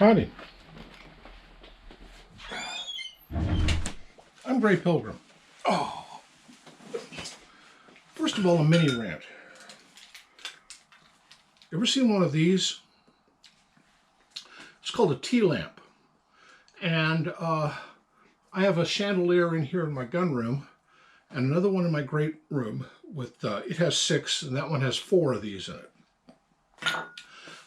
Howdy. I'm Gray Pilgrim. Oh, first of all, a mini rant. Ever seen one of these? It's called a T-lamp. And I have a chandelier in here in my gun room and another one in my great room with, it has 6 and that one has 4 of these in it.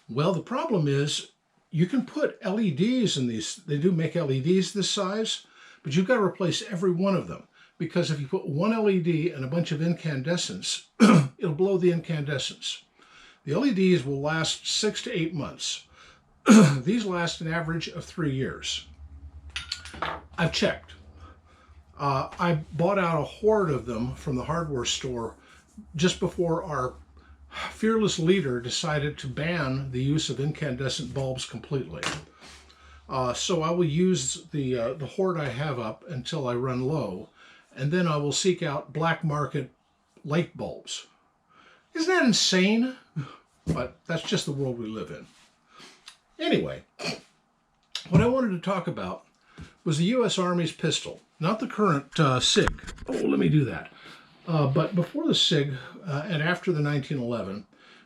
Well, the problem is you can put LEDs in these. They do make LEDs this size, but you've got to replace every one of them, because if you put one LED and a bunch of incandescents, it'll blow the incandescents. The LEDs will last 6 to 8 months. These last an average of 3 years. I've checked. I bought out a horde of them from the hardware store just before our fearless leader decided to ban the use of incandescent bulbs completely. So I will use the horde I have up until I run low, and then I will seek out black market light bulbs. Isn't that insane? But that's just the world we live in. Anyway, what I wanted to talk about was the U.S. Army's pistol, not the current SIG. Oh, let me do that. But before the SIG and after the 1911,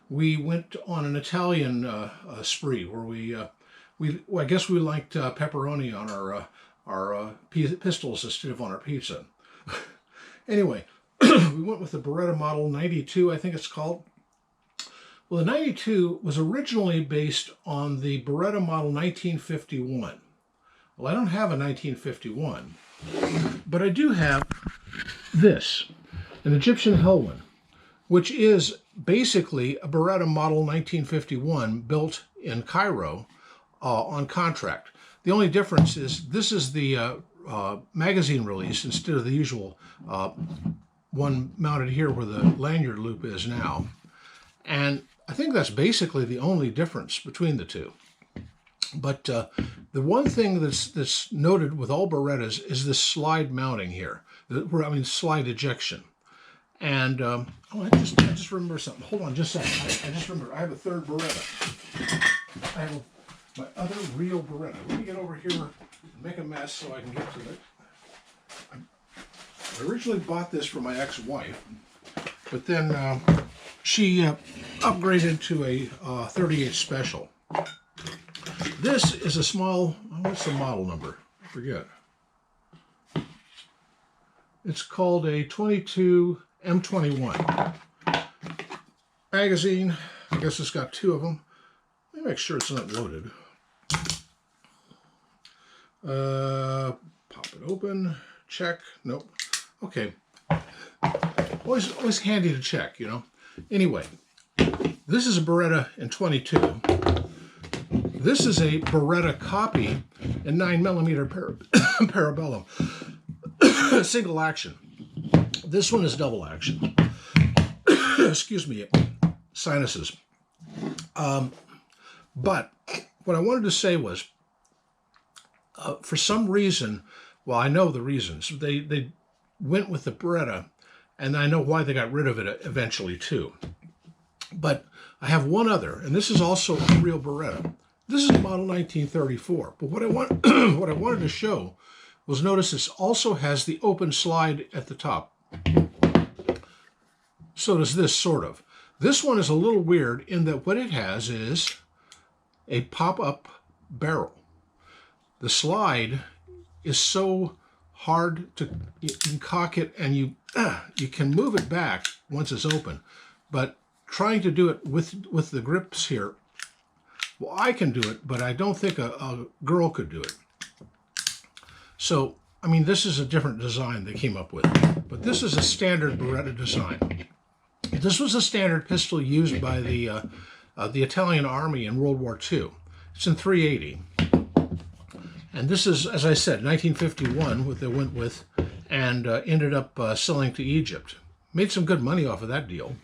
we went on an Italian spree where I guess we liked pepperoni on our pistols instead of on our pizza. Anyway, we went with the Beretta model 92, I think it's called. Well, the 92 was originally based on the Beretta model 1951. Well, I don't have a 1951, but I do have this, an Egyptian Helwan, which is basically a Beretta model 1951 built in Cairo on contract. The only difference is this is the magazine release instead of the usual one mounted here where the lanyard loop is now. And I think that's basically the only difference between the two. But the one thing that's noted with all Berettas is this slide mounting here, slide ejection. And I just remember something. Hold on just a second. I just remember I have a third Beretta. I have my other real Beretta. Let me get over here and make a mess so I can get to it. I originally bought this for my ex-wife, but then she upgraded to a 38 Special. This is a small, what's the model number? I forget. It's called a 22 M21. Magazine, I guess it's got 2 of them. Let me make sure it's not loaded. Pop it open, check, nope. Okay. Always handy to check, you know. Anyway, this is a Beretta in 22. This is a Beretta copy in 9mm parabellum. Single action. This one is double action. Excuse me, sinuses. But what I wanted to say was, for some reason, well, I know the reasons. They went with the Beretta, and I know why they got rid of it eventually too. But I have one other, and this is also a real Beretta. This is model 1934. But what I wanted to show was, notice this also has the open slide at the top. So does this, sort of. This one is a little weird in that what it has is a pop-up barrel. The slide is so hard to, you can cock it and you can move it back once it's open. But trying to do it with the grips here, well, I can do it, but I don't think a girl could do it. So, I mean, this is a different design they came up with, but this is a standard Beretta design. This was a standard pistol used by the Italian Army in World War II. It's in .380. And this is, as I said, 1951, what they went with, and ended up selling to Egypt. Made some good money off of that deal.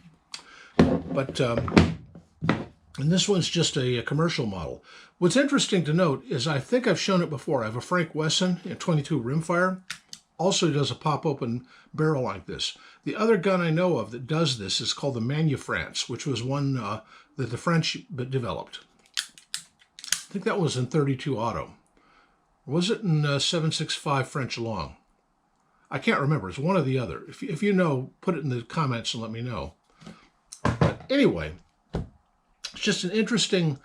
But, and this one's just a commercial model. What's interesting to note is, I think I've shown it before, I have a Frank Wesson in 22 rimfire. Also does a pop-open barrel like this. The other gun I know of that does this is called the Manufrance, which was one that the French developed. think that was in 32 auto. Or was it in 765 French long? I can't remember. It's one or the other. If you know, put it in the comments and let me know. But anyway, it's just an interesting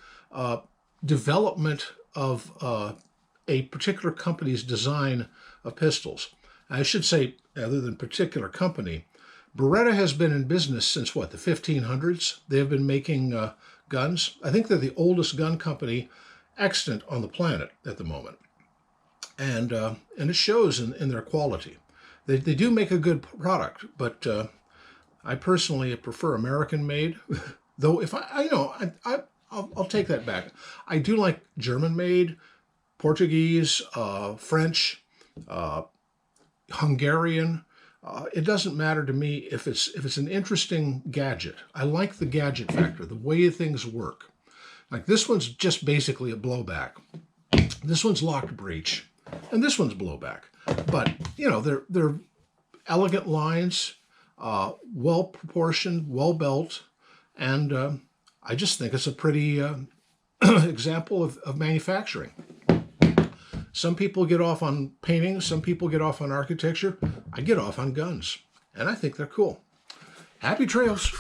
development of a particular company's design of pistols. I should say, other than particular company, Beretta has been in business since what, the 1500s? They have been making guns. I think they're the oldest gun company extant on the planet at the moment. And it shows in their quality. They do make a good product, but I personally prefer American-made. Though if I'll take that back. I do like German-made, Portuguese, French, Hungarian. It doesn't matter to me if it's an interesting gadget. I like the gadget factor, the way things work. Like this one's just basically a blowback. This one's locked breech, and this one's blowback. But you know, they're elegant lines, well proportioned, well built, and I just think it's a pretty example of manufacturing. Some people get off on painting, some people get off on architecture. I get off on guns, and I think they're cool. Happy trails.